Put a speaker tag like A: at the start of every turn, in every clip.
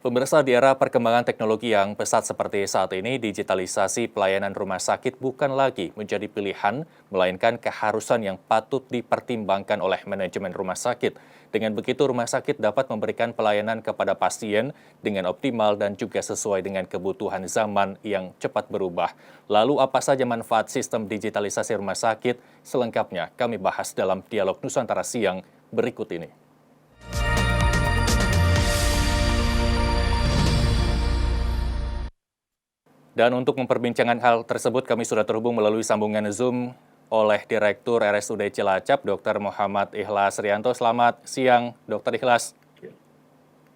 A: Pemirsa, di era perkembangan teknologi yang pesat seperti saat ini, digitalisasi pelayanan rumah sakit bukan lagi menjadi pilihan, melainkan keharusan yang patut dipertimbangkan oleh manajemen rumah sakit. Dengan begitu, rumah sakit dapat memberikan pelayanan kepada pasien dengan optimal dan juga sesuai dengan kebutuhan zaman yang cepat berubah. Lalu, apa saja manfaat sistem digitalisasi rumah sakit? Selengkapnya, kami bahas dalam Dialog Nusantara Siang berikut ini. Dan untuk memperbincangkan hal tersebut, kami sudah terhubung melalui sambungan Zoom oleh Direktur RSUD Cilacap, Dr. Muhammad Ikhlas Rianto. Selamat siang, Dr. Ikhlas.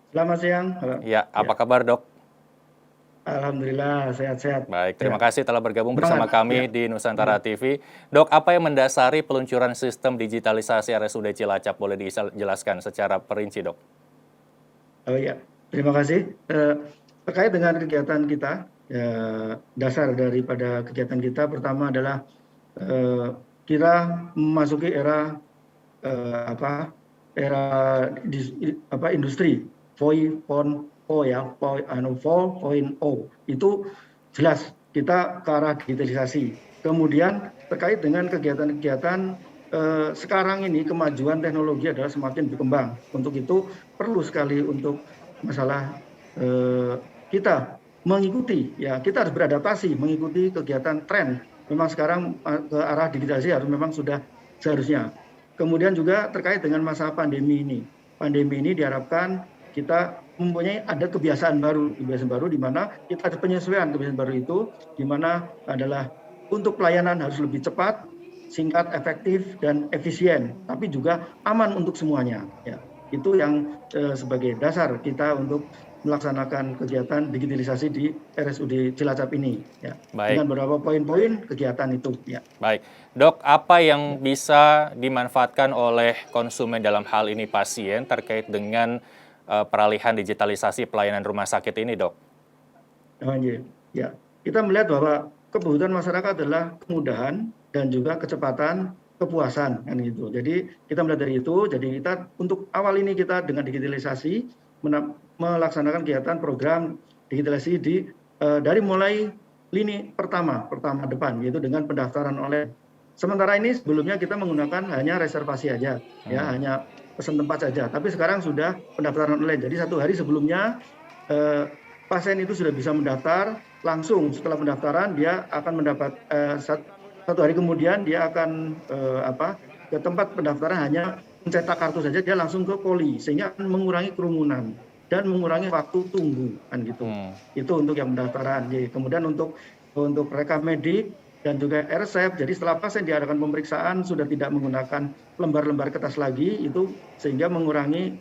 B: Selamat siang.
A: Ya, apa kabar, Dok?
B: Alhamdulillah, sehat-sehat.
A: Baik, terima kasih telah bergabung bersama
B: Semangat.
A: kami di Nusantara TV. Dok, apa yang mendasari peluncuran sistem digitalisasi RSUD Cilacap? Boleh dijelaskan secara perinci, Dok?
B: Oh ya, terima kasih. Terkait dengan kegiatan kita, dasar daripada kegiatan kita pertama adalah kita memasuki era industri 4.0 ya, 4.0 itu jelas kita ke arah digitalisasi. Kemudian terkait dengan kegiatan-kegiatan sekarang ini kemajuan teknologi adalah semakin berkembang. Untuk itu perlu sekali untuk masalah kita mengikuti, ya kita harus beradaptasi mengikuti kegiatan tren. Memang sekarang ke arah digitalisasi harus memang sudah seharusnya. Kemudian juga terkait dengan masa pandemi ini. Pandemi ini diharapkan kita mempunyai ada kebiasaan baru di mana kita ada penyesuaian kebiasaan baru itu, di mana adalah untuk pelayanan harus lebih cepat, singkat, efektif, dan efisien, tapi juga aman untuk semuanya. Ya, itu yang sebagai dasar kita untuk melaksanakan kegiatan digitalisasi di RSUD Cilacap ini. Ya.
A: Baik.
B: Dengan beberapa poin-poin kegiatan itu. Ya.
A: Baik, Dok, apa yang bisa dimanfaatkan oleh konsumen dalam hal ini pasien terkait dengan peralihan digitalisasi pelayanan rumah sakit ini, Dok?
B: Oh, ya, kita melihat bahwa kebutuhan masyarakat adalah kemudahan dan juga kecepatan, kepuasan kan gitu. Jadi kita melihat dari itu, jadi kita untuk awal ini kita dengan digitalisasi melaksanakan kegiatan program digitalisasi dari mulai lini pertama depan, yaitu dengan pendaftaran online. Sementara ini sebelumnya kita menggunakan hanya reservasi aja, ya hanya pesan tempat saja. Tapi sekarang sudah pendaftaran online. Jadi satu hari sebelumnya pasien itu sudah bisa mendaftar, langsung setelah pendaftaran dia akan mendapat satu hari kemudian dia akan ke tempat pendaftaran hanya mencetak kartu saja, dia langsung ke poli, sehingga akan mengurangi kerumunan dan mengurangi waktu tunggu kan gitu. Itu untuk yang pendaftaran. Jadi, kemudian untuk rekam medik dan juga resep, jadi setelah pasien diadakan pemeriksaan sudah tidak menggunakan lembar-lembar kertas lagi, itu sehingga mengurangi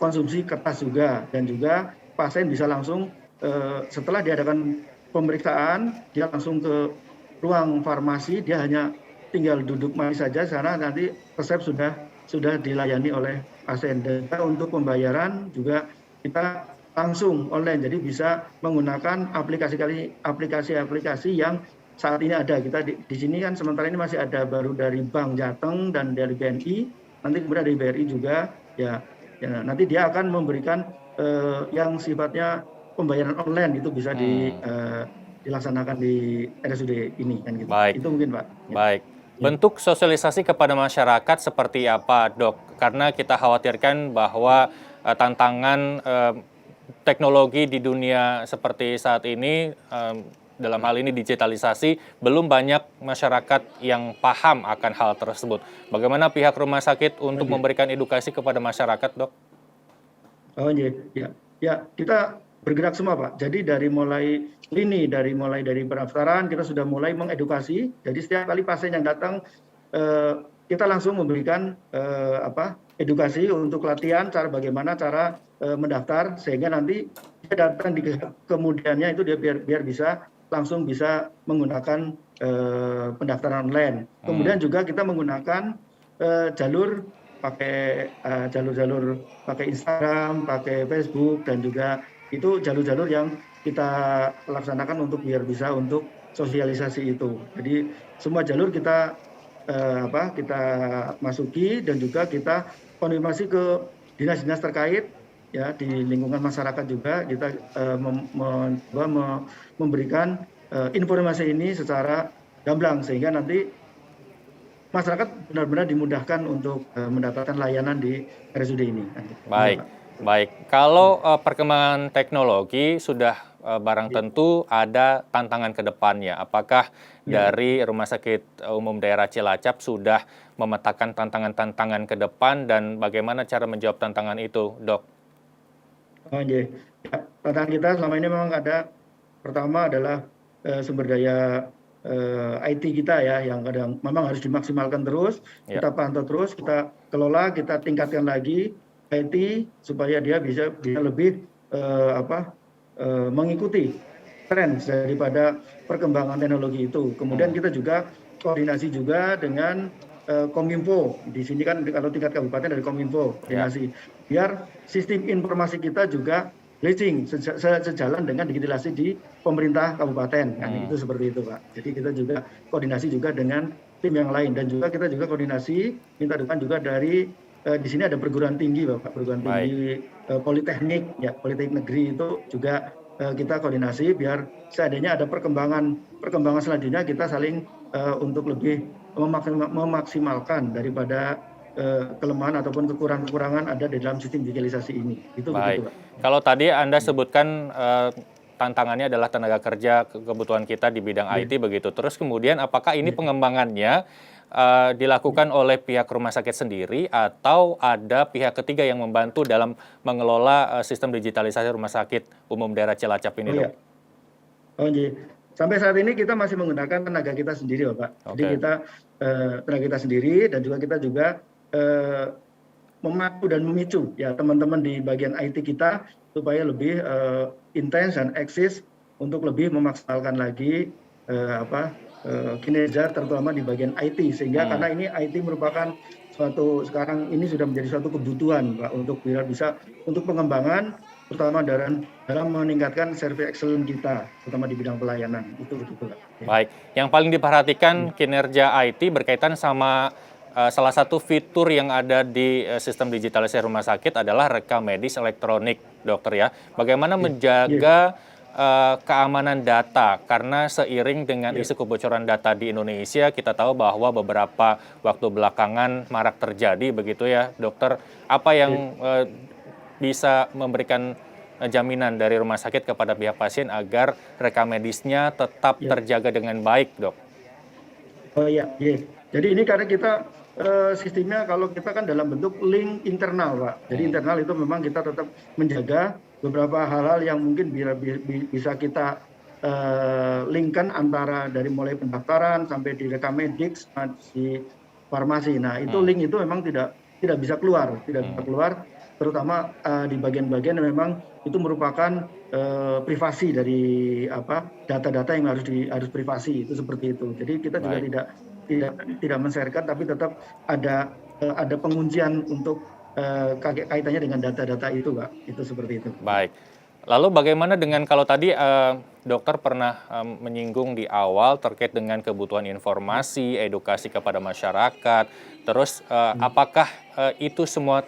B: konsumsi kertas juga, dan juga pasien bisa langsung setelah diadakan pemeriksaan dia langsung ke ruang farmasi, dia hanya tinggal duduk manis saja, karena nanti resep sudah dilayani oleh pasien. Dan untuk pembayaran juga kita langsung online, jadi bisa menggunakan aplikasi-aplikasi yang saat ini ada. Kita di sini kan sementara ini masih ada baru dari Bank Jateng dan dari BNI, nanti kemudian dari BRI juga, ya nanti dia akan memberikan yang sifatnya pembayaran online itu bisa dilaksanakan di RSUD ini kan gitu.
A: Baik.
B: Itu mungkin, Pak.
A: Ya. Baik. Bentuk sosialisasi kepada masyarakat seperti apa, Dok? Karena kita khawatirkan bahwa tantangan teknologi di dunia seperti saat ini, dalam hal ini digitalisasi, belum banyak masyarakat yang paham akan hal tersebut. Bagaimana pihak rumah sakit untuk memberikan edukasi kepada masyarakat, Dok?
B: Oh iya, ya kita bergerak semua, Pak. Jadi dari mulai pendaftaran kita sudah mulai mengedukasi. Jadi setiap kali pasien yang datang kita langsung memberikan edukasi untuk latihan bagaimana cara mendaftar, sehingga nanti dia datang di kemudiannya itu dia biar bisa langsung bisa menggunakan pendaftaran online. Kemudian juga kita menggunakan jalur pakai Instagram, pakai Facebook, dan juga itu jalur-jalur yang kita laksanakan untuk biar bisa untuk sosialisasi itu. Jadi semua jalur kita kita masuki, dan juga kita konfirmasi ke dinas-dinas terkait ya di lingkungan masyarakat juga kita mencoba memberikan informasi ini secara gamblang sehingga nanti masyarakat benar-benar dimudahkan untuk mendapatkan layanan di RSUD ini. Iya,
A: Baik,
B: Pak.
A: baik. Kalau perkembangan teknologi sudah barang
B: Iya,
A: tentu ada tantangan ke depannya. Apakah
B: iya, Pak.
A: dari Rumah Sakit Umum Daerah Cilacap sudah memetakan tantangan-tantangan ke depan dan bagaimana cara menjawab tantangan itu, Dok?
B: Oh, iya. Ya, tantangan kita selama ini memang ada, pertama adalah sumber daya IT kita ya, yang kadang memang harus dimaksimalkan terus,
A: Ya.
B: kita pantau terus, kita kelola, kita tingkatkan lagi IT supaya dia bisa lebih mengikuti tren daripada perkembangan teknologi itu. Kemudian kita juga koordinasi juga dengan Kominfo. Di sini kan kalau tingkat kabupaten dari Kominfo
A: Ya.
B: koordinasi. Biar sistem informasi kita juga blessing sejalan dengan digitalisasi di pemerintah kabupaten. Kan itu seperti itu, Pak. Jadi kita juga koordinasi juga dengan tim yang lain dan juga kita juga koordinasi minta dukungan juga dari di sini ada perguruan tinggi, Bapak, perguruan
A: Baik.
B: tinggi Politeknik ya, Politeknik Negeri itu juga kita koordinasi biar seandainya ada perkembangan selanjutnya kita saling untuk lebih memaksimalkan daripada kelemahan ataupun kekurangan ada di dalam sistem digitalisasi ini. Itu
A: Baik.
B: begitu, Pak.
A: Kalau tadi Anda sebutkan tantangannya adalah tenaga kerja kebutuhan kita di bidang
B: Iya.
A: IT begitu. Terus kemudian apakah ini
B: Iya.
A: pengembangannya dilakukan oleh pihak rumah sakit sendiri atau ada pihak ketiga yang membantu dalam mengelola sistem digitalisasi Rumah Sakit Umum Daerah Cilacap ini,
B: Oh
A: Dok?
B: iya. Oh iya. Sampai saat ini kita masih menggunakan tenaga kita sendiri, Bapak. Jadi
A: Oke.
B: kita tenaga kita sendiri dan juga kita juga memacu dan memicu ya teman-teman di bagian IT kita supaya lebih intens dan eksis untuk lebih memaksimalkan lagi kinerja terutama di bagian IT sehingga karena ini IT merupakan sekarang ini sudah menjadi suatu kebutuhan, Pak, untuk bisa untuk pengembangan terutama dalam meningkatkan service excellence kita terutama di bidang pelayanan itu betul, Pak.
A: Baik. Yang paling diperhatikan kinerja IT berkaitan sama salah satu fitur yang ada di sistem digitalisasi rumah sakit adalah rekam medis elektronik, dokter ya. Bagaimana menjaga keamanan data? Karena seiring dengan isu kebocoran data di Indonesia, kita tahu bahwa beberapa waktu belakangan marak terjadi, begitu ya, dokter. Apa yang bisa memberikan jaminan dari rumah sakit kepada pihak pasien agar rekam medisnya tetap terjaga dengan baik, Dok?
B: Oh iya, iya. Jadi ini karena kita sistemnya kalau kita kan dalam bentuk link internal, Pak. Jadi internal itu memang kita tetap menjaga beberapa hal-hal yang mungkin bisa kita linkkan antara dari mulai pendaftaran sampai di rekam medik di farmasi. Nah, itu link itu memang tidak bisa keluar, terutama di bagian-bagian yang memang itu merupakan privasi dari data-data yang harus privasi itu seperti itu. Jadi kita juga tidak men-sharekan tapi tetap ada penguncian untuk kaitannya dengan data-data itu, Pak. Itu seperti itu.
A: Baik. Lalu bagaimana dengan kalau tadi dokter pernah menyinggung di awal terkait dengan kebutuhan informasi, edukasi kepada masyarakat. Terus apakah itu semua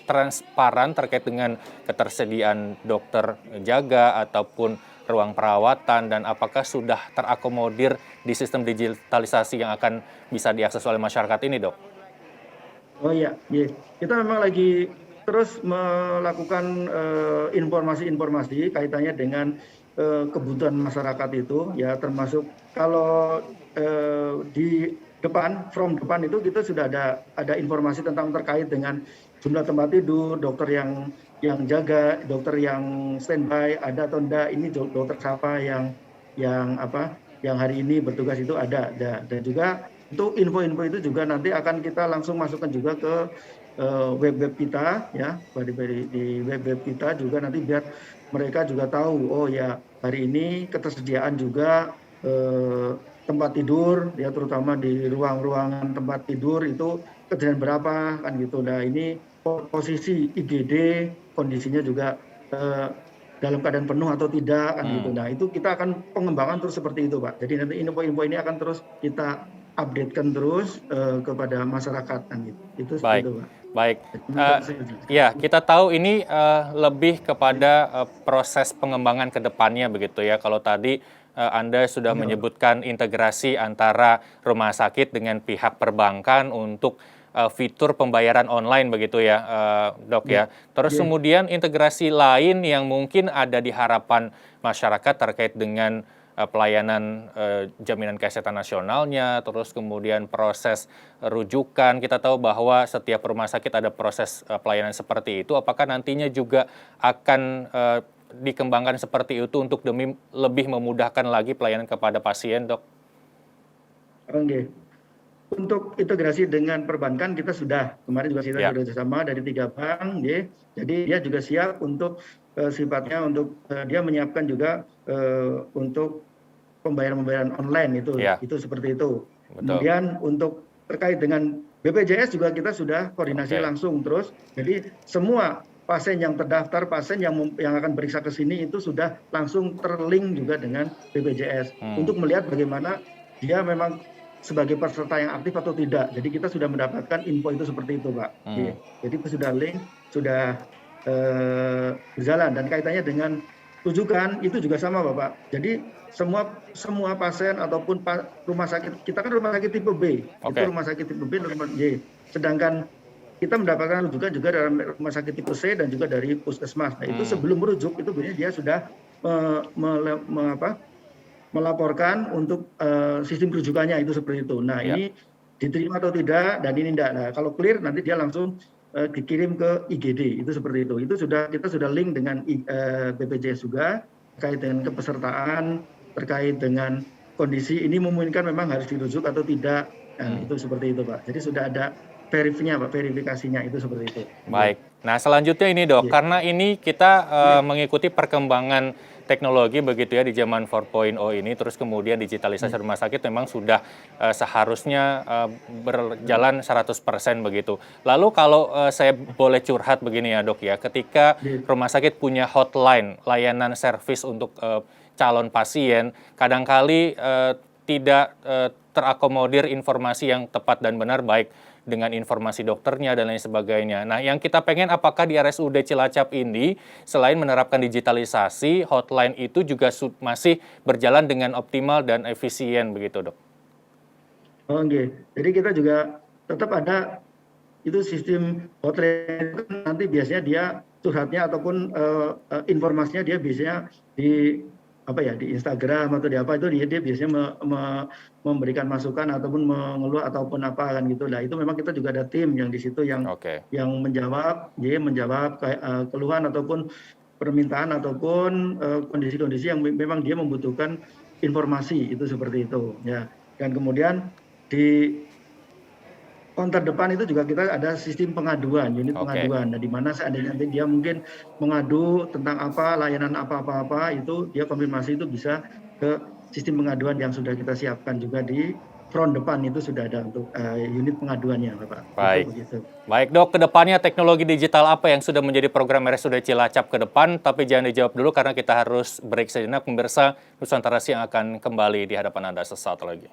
A: transparan terkait dengan ketersediaan dokter jaga ataupun ruang perawatan dan apakah sudah terakomodir di sistem digitalisasi yang akan bisa diakses oleh masyarakat ini, Dok?
B: Oh iya, kita memang lagi terus melakukan informasi-informasi kaitannya dengan kebutuhan masyarakat itu ya, termasuk kalau di from depan itu kita sudah ada informasi tentang terkait dengan jumlah tempat tidur, dokter yang jaga, dokter yang standby ada atau enggak, ini dokter siapa yang hari ini bertugas itu ada. Dan juga itu info-info itu juga nanti akan kita langsung masukkan juga ke web kita ya, di web kita juga nanti biar mereka juga tahu oh ya hari ini ketersediaan juga tempat tidur ya, terutama di ruangan tempat tidur itu ketersediaan berapa kan gitu. Nah, ini posisi IGD kondisinya juga dalam keadaan penuh atau tidak kan gitu. Nah, itu kita akan pengembangan terus seperti itu, Pak. Jadi nanti info-info ini akan terus kita update-kan terus kepada masyarakat kan gitu. Itu seperti
A: Baik.
B: itu, Pak.
A: Baik,
B: Jadi menurut saya
A: ya kita tahu ini lebih kepada proses pengembangan ke depannya begitu ya. Kalau tadi Anda sudah
B: iya,
A: menyebutkan integrasi antara rumah sakit dengan pihak perbankan untuk fitur pembayaran online begitu ya, Dok
B: iya,
A: ya. Terus
B: iya.
A: kemudian integrasi lain yang mungkin ada di harapan masyarakat terkait dengan pelayanan jaminan kesehatan nasionalnya, terus kemudian proses rujukan. Kita tahu bahwa setiap rumah sakit ada proses pelayanan seperti itu. Apakah nantinya juga akan dikembangkan seperti itu untuk demi lebih memudahkan lagi pelayanan kepada pasien, Dok?
B: Oke. Untuk integrasi dengan perbankan kita sudah, kemarin juga kita
A: Ya,
B: sudah bersama dari 3 bank, ya. Jadi dia juga siap untuk sifatnya untuk dia menyiapkan juga untuk pembayaran-pembayaran online
A: ya,
B: itu seperti itu.
A: betul.
B: Kemudian untuk terkait dengan BPJS juga kita sudah koordinasi
A: Oke.
B: langsung terus. Jadi semua pasien yang terdaftar, pasien yang akan periksa ke sini itu sudah langsung terlink juga dengan BPJS
A: Hmm,
B: untuk melihat bagaimana dia memang sebagai peserta yang aktif atau tidak. Jadi kita sudah mendapatkan info itu seperti itu, Pak.
A: hmm.
B: Jadi itu sudah link, sudah berjalan dan kaitannya dengan rujukan itu juga sama, Bapak. Jadi semua pasien ataupun rumah sakit kita kan rumah sakit tipe B, itu
A: Oke.
B: rumah sakit tipe B dan rumah Y. Sedangkan kita mendapatkan rujukan juga dalam rumah sakit tipe C dan juga dari puskesmas. Nah, itu
A: Hmm,
B: sebelum merujuk itu biasanya dia sudah melaporkan untuk sistem rujukannya itu seperti itu. Nah,
A: ya.
B: ini diterima atau tidak dan ini tidak. Nah, kalau clear nanti dia langsung dikirim ke IGD itu seperti itu. Itu kita sudah link dengan BPJS juga terkait dengan kepesertaan, terkait dengan kondisi ini memungkinkan memang harus dirujuk atau tidak. Dan
A: Hmm.
B: itu seperti itu, Pak. Jadi sudah ada verifikasinya, Pak, verifikasinya itu seperti itu. Oke.
A: Baik. Nah, selanjutnya ini, Dok,
B: Iya.
A: karena ini kita
B: Iya.
A: mengikuti perkembangan teknologi begitu ya di zaman 4.0 ini, terus kemudian digitalisasi
B: Iya.
A: rumah sakit memang sudah seharusnya berjalan 100% begitu. Lalu kalau saya boleh curhat begini ya, Dok ya, ketika
B: Iya.
A: rumah sakit punya hotline, layanan servis untuk calon pasien, kadangkali tidak terakomodir informasi yang tepat dan benar, baik dengan informasi dokternya dan lain sebagainya. Nah, yang kita pengen apakah di RSUD Cilacap ini selain menerapkan digitalisasi, hotline itu juga masih berjalan dengan optimal dan efisien begitu, Dok?
B: Oh, nggih. Jadi kita juga tetap ada itu sistem hotline itu kan nanti biasanya dia curhatnya ataupun informasinya dia biasanya di apa ya di Instagram atau di apa itu dia biasanya memberikan masukan ataupun mengeluh ataupun apa kan gitu. Nah itu memang kita juga ada tim yang di situ
A: Oke.
B: yang menjawab, dia menjawab kayak keluhan ataupun permintaan ataupun kondisi-kondisi yang memang dia membutuhkan informasi itu seperti itu ya. Dan kemudian di konter depan itu juga kita ada sistem pengaduan, unit
A: Oke.
B: pengaduan. Nah, di mana seandainya nanti dia mungkin mengadu tentang apa, layanan apa-apa itu dia konfirmasi itu bisa ke sistem pengaduan yang sudah kita siapkan juga di front depan itu sudah ada untuk unit pengaduannya, Bapak. Itu
A: Baik.
B: begitu.
A: Baik, Dok, ke depannya teknologi digital apa yang sudah menjadi program RSUD Cilacap ke depan? Tapi jangan dijawab dulu karena kita harus break sejenak. Pemirsa, Nusantara Siang akan kembali di hadapan Anda sesaat lagi.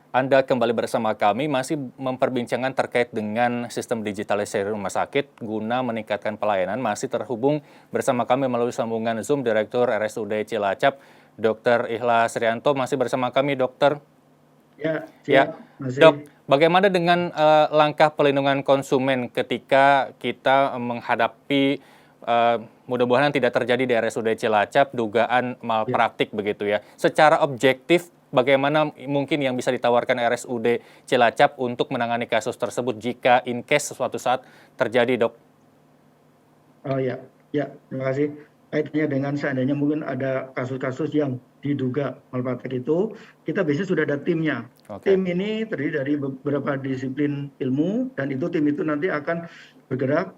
A: Anda kembali bersama kami masih memperbincangkan terkait dengan sistem digitalisasi rumah sakit guna meningkatkan pelayanan. Masih terhubung bersama kami melalui sambungan Zoom Direktur RSUD Cilacap, Dr. Ikhlas Rianto. Masih bersama kami, Dokter.
B: Ya,
A: Ya,
B: siap.
A: Dok,
B: Masih.
A: bagaimana dengan langkah pelindungan konsumen ketika kita menghadapi mudah-mudahan tidak terjadi di RSUD Cilacap dugaan
B: Ya.
A: malpraktik begitu ya. Secara objektif, bagaimana mungkin yang bisa ditawarkan RSUD Cilacap untuk menangani kasus tersebut jika in case suatu saat terjadi, Dok?
B: Oh ya, ya, terima kasih. Kaitannya dengan seandainya mungkin ada kasus-kasus yang diduga malpraktek itu, kita biasanya sudah ada timnya.
A: Oke.
B: Tim ini terdiri dari beberapa disiplin ilmu dan itu tim itu nanti akan bergerak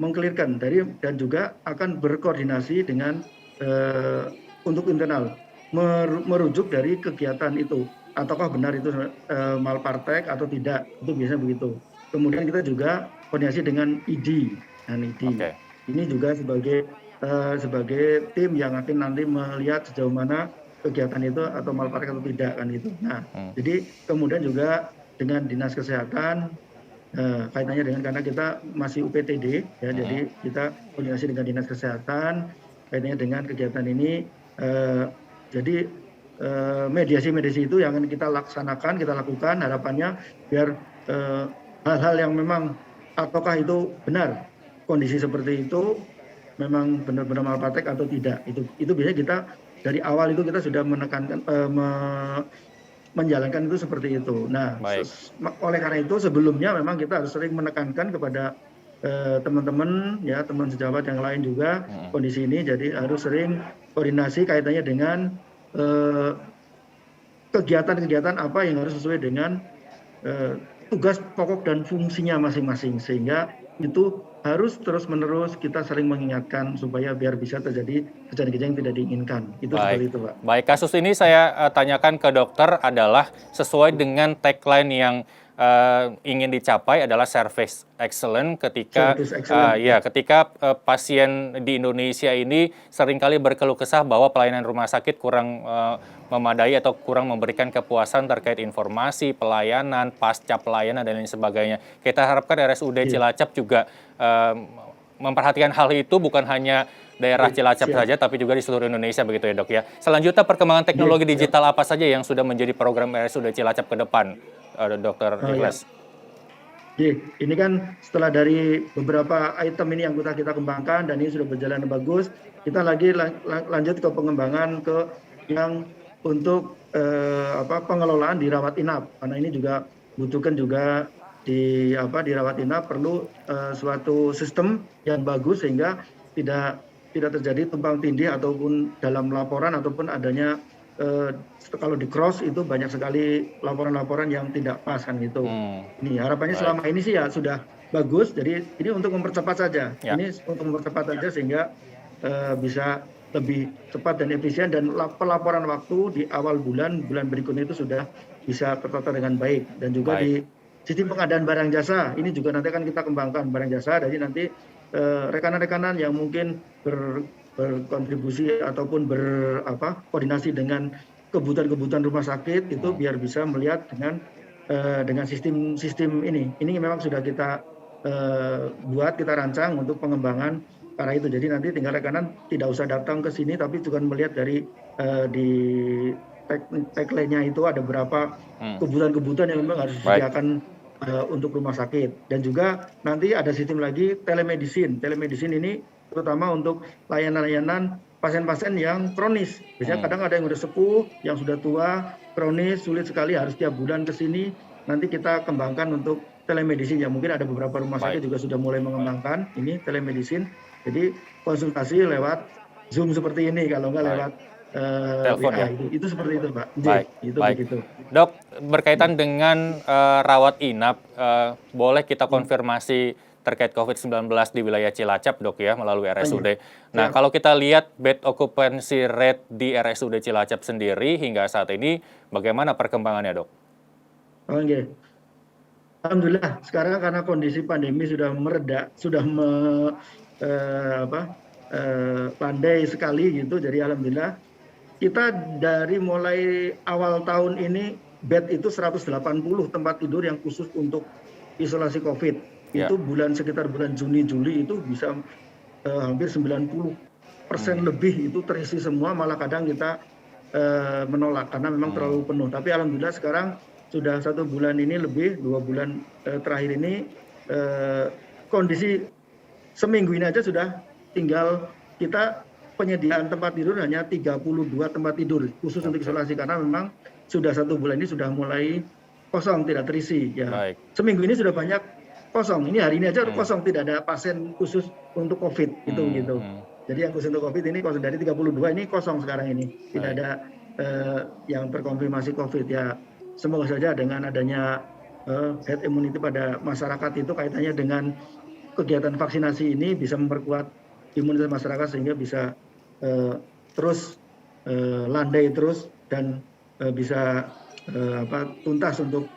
B: mengkelirkan dari dan juga akan berkoordinasi dengan untuk internal merujuk dari kegiatan itu ataukah benar itu malpraktek atau tidak itu biasanya begitu. Kemudian kita juga koordinasi dengan ID.
A: Oke.
B: Ini juga sebagai tim yang akan nanti melihat sejauh mana kegiatan itu atau malpraktek atau tidak kan itu. Nah,
A: Hmm.
B: jadi kemudian juga dengan dinas kesehatan kaitannya dengan karena kita masih UPTD ya,
A: Hmm.
B: jadi kita koordinasi dengan dinas kesehatan kaitannya dengan kegiatan ini. Jadi mediasi-mediasi itu yang akan kita laksanakan, kita lakukan harapannya biar hal-hal yang memang ataukah itu benar kondisi seperti itu memang benar-benar malpraktek atau tidak. Itu biasanya kita dari awal itu kita sudah menekankan menjalankan itu seperti itu. Nah,
A: Baik.
B: oleh karena itu sebelumnya memang kita harus sering menekankan kepada teman-teman ya, teman sejawat yang lain juga
A: Hmm.
B: kondisi ini, jadi harus sering koordinasi kaitannya dengan kegiatan-kegiatan apa yang harus sesuai dengan tugas pokok dan fungsinya masing-masing, sehingga itu harus terus-menerus kita sering mengingatkan supaya biar bisa terjadi kejadian-kejadian yang tidak diinginkan. Itu
A: Baik.
B: seperti itu, Pak.
A: Baik, kasus ini saya tanyakan ke dokter adalah sesuai dengan tagline yang ingin dicapai adalah service excellent ketika
B: Service excellent.
A: pasien di Indonesia ini seringkali berkeluh kesah bahwa pelayanan rumah sakit kurang memadai atau kurang memberikan kepuasan terkait informasi, pelayanan, pasca pelayanan dan lain sebagainya. Kita harapkan RSUD
B: Iya.
A: Cilacap juga memperhatikan hal itu, bukan hanya daerah Cilacap
B: Siap.
A: saja, tapi juga di seluruh Indonesia begitu ya dok ya. Selanjutnya perkembangan teknologi
B: Siap.
A: digital apa saja yang sudah menjadi program RSUD Cilacap ke depan, Dokter
B: Oh ya.
A: Ikhlas?
B: Ini kan setelah dari beberapa item ini yang kita kembangkan dan ini sudah berjalan bagus, kita lagi lanjut ke pengembangan ke yang untuk pengelolaan di rawat inap, karena ini juga butuhkan juga di rawat inap perlu suatu sistem yang bagus sehingga tidak terjadi tumpang tindih ataupun dalam laporan ataupun adanya kalau di cross itu banyak sekali laporan-laporan yang tidak pas kan gitu. Ini harapannya
A: Baik.
B: selama ini sih ya sudah bagus. Jadi ini untuk mempercepat saja.
A: Ya.
B: Ini untuk mempercepat saja sehingga bisa lebih cepat dan efisien, dan pelaporan waktu di awal bulan berikutnya itu sudah bisa tertata dengan baik. Dan juga di sistem pengadaan barang jasa ini juga nanti akan kita kembangkan barang jasa. Jadi nanti rekanan-rekanan yang mungkin berkontribusi ataupun koordinasi dengan kebutuhan rumah sakit itu biar bisa melihat dengan sistem ini. Ini memang sudah kita buat, kita rancang untuk pengembangan karena itu. Jadi nanti tinggal rekanan tidak usah datang ke sini, tapi juga melihat dari di tagline-nya itu ada berapa kebutuhan yang memang harus disediakan untuk rumah sakit. Dan juga nanti ada sistem lagi telemedicine. Telemedicine ini terutama untuk layanan-layanan pasien-pasien yang kronis. Biasanya kadang ada yang sudah sepuh, yang sudah tua, kronis, sulit sekali harus tiap bulan ke sini. Nanti kita kembangkan untuk telemedicine. Ya mungkin ada beberapa rumah sakit juga sudah mulai mengembangkan ini telemedicine. Jadi konsultasi lewat Zoom seperti ini, kalau nggak lewat
A: telepon ya.
B: Itu seperti itu, Pak.
A: Baik.
B: Begitu.
A: Dok, berkaitan dengan rawat inap, boleh kita konfirmasi terkait COVID-19 di wilayah Cilacap, Dok ya, melalui RSUD. Nah, kalau kita lihat bed occupancy rate di RSUD Cilacap sendiri hingga saat ini, bagaimana perkembangannya, Dok?
B: Oke. Alhamdulillah, sekarang karena kondisi pandemi sudah mereda, sudah landai sekali gitu. Jadi alhamdulillah kita dari mulai awal tahun ini bed itu 180 tempat tidur yang khusus untuk isolasi COVID. Itu sekitar bulan Juni Juli itu bisa hampir 90% lebih itu terisi semua, malah kadang kita menolak karena memang terlalu penuh. Tapi alhamdulillah sekarang sudah 1 bulan ini lebih, 2 bulan terakhir ini kondisi seminggu ini aja sudah tinggal kita penyediaan tempat tidur hanya 32 tempat tidur khusus untuk isolasi, karena memang sudah 1 bulan ini sudah mulai kosong, tidak terisi ya. Seminggu ini sudah banyak kosong. Ini hari ini aja kosong, tidak ada pasien khusus untuk COVID gitu. Jadi yang khusus untuk COVID ini kosong, dari 32 ini kosong sekarang ini. Tidak ada yang terkonfirmasi COVID ya. Semoga saja dengan adanya herd immunity pada masyarakat itu kaitannya dengan kegiatan vaksinasi ini bisa memperkuat imunitas masyarakat sehingga bisa terus landai terus dan bisa tuntas untuk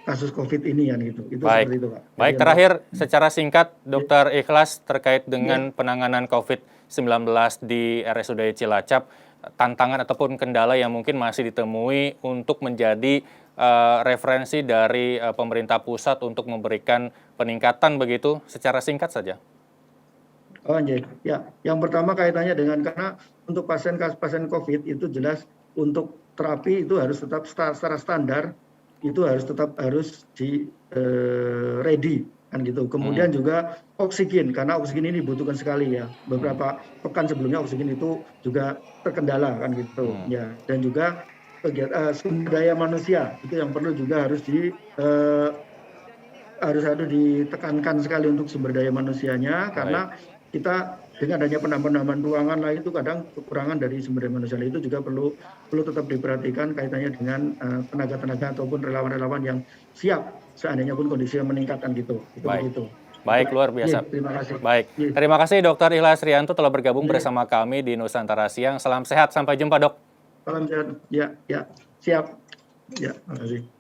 B: kasus COVID ini kan gitu. Itu
A: baik.
B: Seperti itu, Pak.
A: Baik, terakhir secara singkat Dr. Ikhlas terkait dengan penanganan COVID-19 di RSUD Cilacap, tantangan ataupun kendala yang mungkin masih ditemui untuk menjadi referensi dari pemerintah pusat untuk memberikan peningkatan begitu secara singkat saja?
B: Oh, iya. Ya, yang pertama kaitannya dengan karena untuk pasien COVID itu jelas untuk terapi itu harus tetap secara standar itu harus di ready kan gitu. Kemudian juga oksigen karena oksigen ini dibutuhkan sekali ya. Beberapa pekan sebelumnya oksigen itu juga terkendala kan gitu. Ya, dan juga sumber daya manusia itu yang perlu juga harus ditekankan sekali untuk sumber daya manusianya karena kita dengan adanya penambahan ruangan lain itu kadang kekurangan dari sumber daya manusia itu juga perlu tetap diperhatikan kaitannya dengan tenaga-tenaga ataupun relawan-relawan yang siap seandainya pun kondisinya meningkatkan gitu.
A: Baik.
B: Begitu.
A: Baik, luar biasa.
B: Terima kasih.
A: Baik, terima kasih Dr. Ikhlas Rianto telah bergabung bersama kami di Nusantara Siang. Salam sehat, sampai jumpa dok.
B: Salam sehat. Ya, siap. Ya, terima kasih.